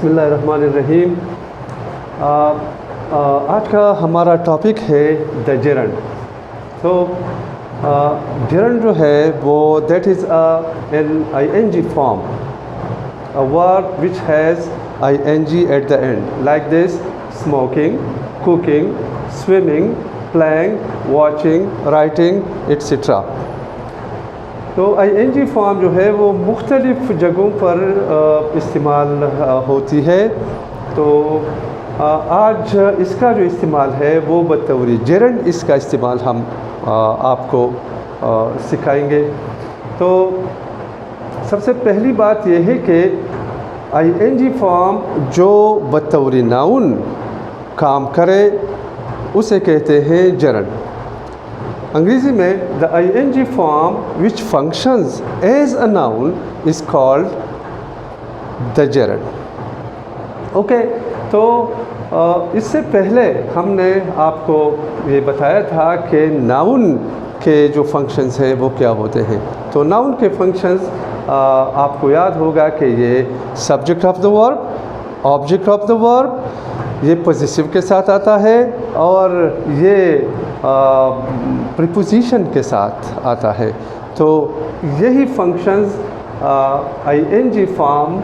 बिस्मिल्लाहिर्रहमानिर्रहीम। आज का हमारा टॉपिक है द जेरंड। तो जेरंड जो है वो that is an ing form, a verb which has ing at the end, like this: smoking, cooking, swimming, playing, watching, writing, etc. तो ing फॉर्म जो है वो मुख्तलिफ़ जगहों पर इस्तेमाल होती है। तो आज इसका जो इस्तेमाल है वो बतौर जेरंड इसका इस्तेमाल हम आपको सिखाएंगे। तो सबसे पहली बात यह है कि ing फॉर्म जो बतौर नाउन काम करे उसे कहते हैं जेरंड। अंग्रेज़ी में the ing form which functions as a noun is called the gerund. Okay, तो इससे पहले हमने आपको ये बताया था कि नाउन के जो फंक्शंस हैं वो क्या होते हैं। तो नाउन के फंक्शंस आपको याद होगा कि ये subject of the verb, object of the verb, ये पोजेसिव के साथ आता है और ये प्रीपोजिशन के साथ आता है। तो यही फंक्शंस ing फॉर्म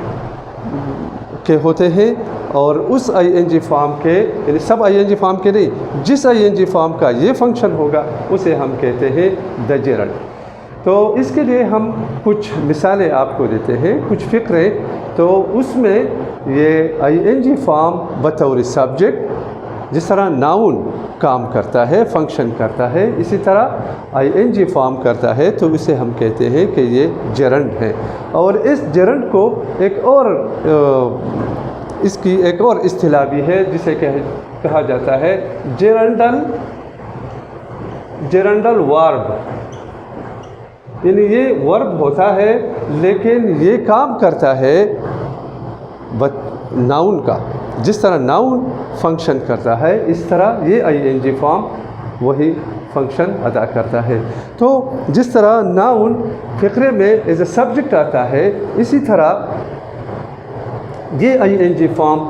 के होते हैं और उस ing फॉर्म के, यानी सब ing फॉर्म के नहीं, जिस ing फॉर्म का ये फंक्शन होगा उसे हम कहते हैं द जेरंड। तो इसके लिए हम कुछ मिसालें आपको देते हैं, कुछ फ़िक्रें। तो उसमें ये ing फॉर्म बतौर सब्जेक्ट जिस तरह नाउन काम करता है, फंक्शन करता है, इसी तरह ing फॉर्म करता है, तो इसे हम कहते हैं कि ये जेरंड है। और इस जेरंड को एक और इसकी एक और इस्तिलाह भी है जिसे कहा जाता है जेरंडल वर्ब। यानी ये वर्ब होता है लेकिन ये काम करता है नाउन का। जिस तरह नाउन फंक्शन करता है इस तरह ये ing फॉर्म वही फंक्शन अदा करता है। तो जिस तरह नाउन फ़िक्रे में एज ए सब्जेक्ट आता है, इसी तरह ये ing फॉर्म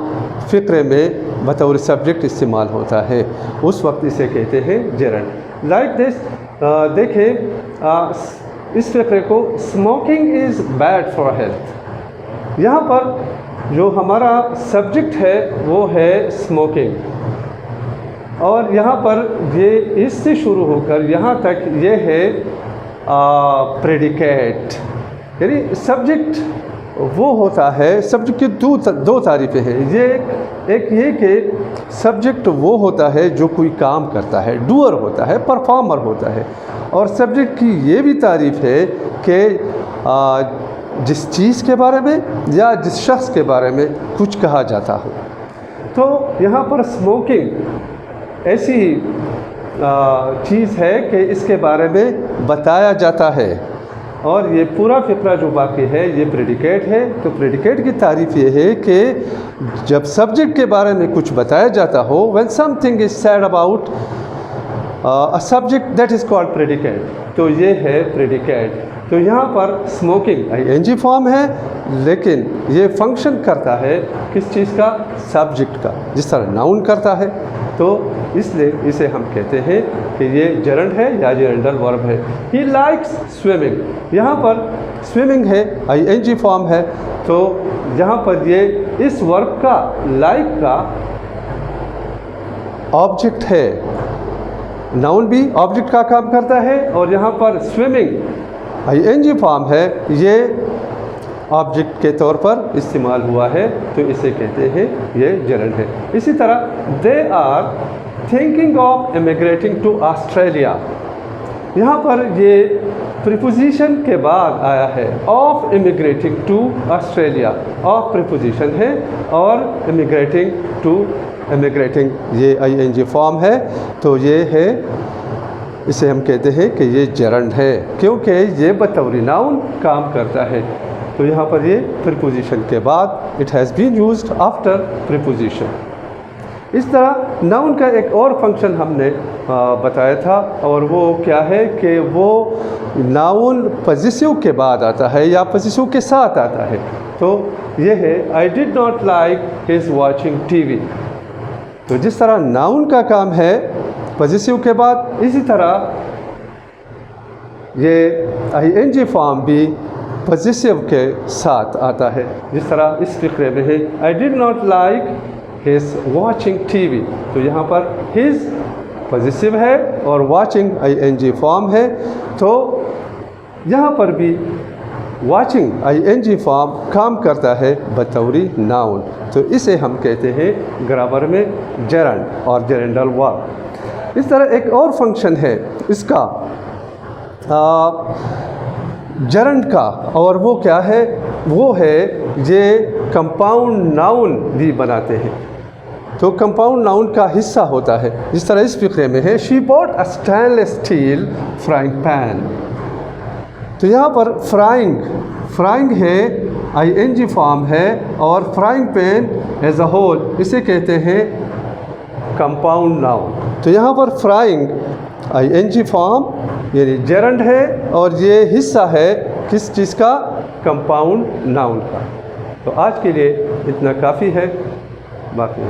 फ़िक्रे में बतौर सब्जेक्ट इस्तेमाल होता है, उस वक्त इसे कहते हैं जेरंड। लाइक दिस, देखें इस फ़िक्रे को, smoking is bad for health. यहाँ पर जो हमारा सब्जेक्ट है वो है स्मोकिंग और यहाँ पर ये इससे शुरू होकर यहाँ तक ये है प्रेडिकेट। यानी सब्जेक्ट वो होता है, सब्जेक्ट की दो तारीफ़ें हैं। एक ये कि सब्जेक्ट वो होता है जो कोई काम करता है, डूअर होता है, परफॉर्मर होता है। और सब्जेक्ट की ये भी तारीफ़ है कि जिस चीज़ के बारे में या जिस शख्स के बारे में कुछ कहा जाता हो। तो यहाँ पर स्मोकिंग ऐसी चीज़ है कि इसके बारे में बताया जाता है और ये पूरा फ़िक्रा जो बाकी है ये प्रेडिकेट है। तो प्रेडिकेट की तारीफ़ ये है कि जब सब्जेक्ट के बारे में कुछ बताया जाता हो, when something is said about a subject that is called predicate, तो ये है प्रेडिकेट। तो यहाँ पर स्मोकिंग ing फॉर्म है लेकिन ये फंक्शन करता है किस चीज़ का? सब्जेक्ट का, जिस तरह नाउन करता है। तो इसलिए इसे हम कहते हैं कि ये जेरंड है या जेरंडल वर्ब है। ही लाइक्स स्विमिंग, यहाँ पर स्विमिंग है, ing फॉर्म है। तो यहाँ पर ये इस वर्ब का, लाइक का ऑब्जेक्ट है। नाउन भी ऑब्जेक्ट का काम करता है और यहाँ पर स्विमिंग ing फॉर्म है, ये ऑब्जेक्ट के तौर पर इस्तेमाल हुआ है, तो इसे कहते हैं ये जेरंड है। इसी तरह they are thinking of immigrating to Australia, यहाँ पर ये प्रीपोजिशन के बाद आया है, of immigrating to Australia. Of preposition है और इमिग्रेटिंग टू, इमिग्रेटिंग ये ing फॉर्म है। तो ये है, इसे हम कहते हैं कि ये जेरंड है क्योंकि ये बतौर नाउन काम करता है। तो यहाँ पर ये प्रीपोजिशन के बाद, it has been used after preposition. इस तरह नाउन का एक और फंक्शन हमने बताया था, और वो क्या है कि वो नाउन पॉजिटिव के बाद आता है या पॉजिटिव के साथ आता है। तो ये है I did not like his watching TV. तो जिस तरह नाउन का काम है पॉजिटिव के बाद, इसी तरह ये आईएनजी फॉर्म भी पॉजिटिव के साथ आता है। जिस तरह इस फिक्रे में है I did not like his watching TV. तो यहाँ पर हिज पॉजिटिव है और वॉचिंग आईएनजी फॉर्म है। तो यहाँ पर भी वॉचिंग आईएनजी फॉर्म काम करता है बतौरी नाउन। तो इसे हम कहते हैं ग्रामर में जेरंड और जेरेंडल वर्ब। इस तरह एक और फंक्शन है इसका जेरंड का, और वो क्या है, वो है ये कंपाउंड नाउन भी बनाते हैं। तो कंपाउंड नाउन का हिस्सा होता है। जिस तरह इस फिक्रे में है she bought a stainless steel frying pan. तो यहाँ पर फ्राइंग है आईएनजी फॉर्म है, और frying pan as a whole इसे कहते हैं कंपाउंड नाउन। तो यहाँ पर फ्राइंग आईएनजी फॉर्म यानी जेरंड है, और ये हिस्सा है किस चीज़ का, कंपाउंड नाउन का। तो आज के लिए इतना काफ़ी है, बाकी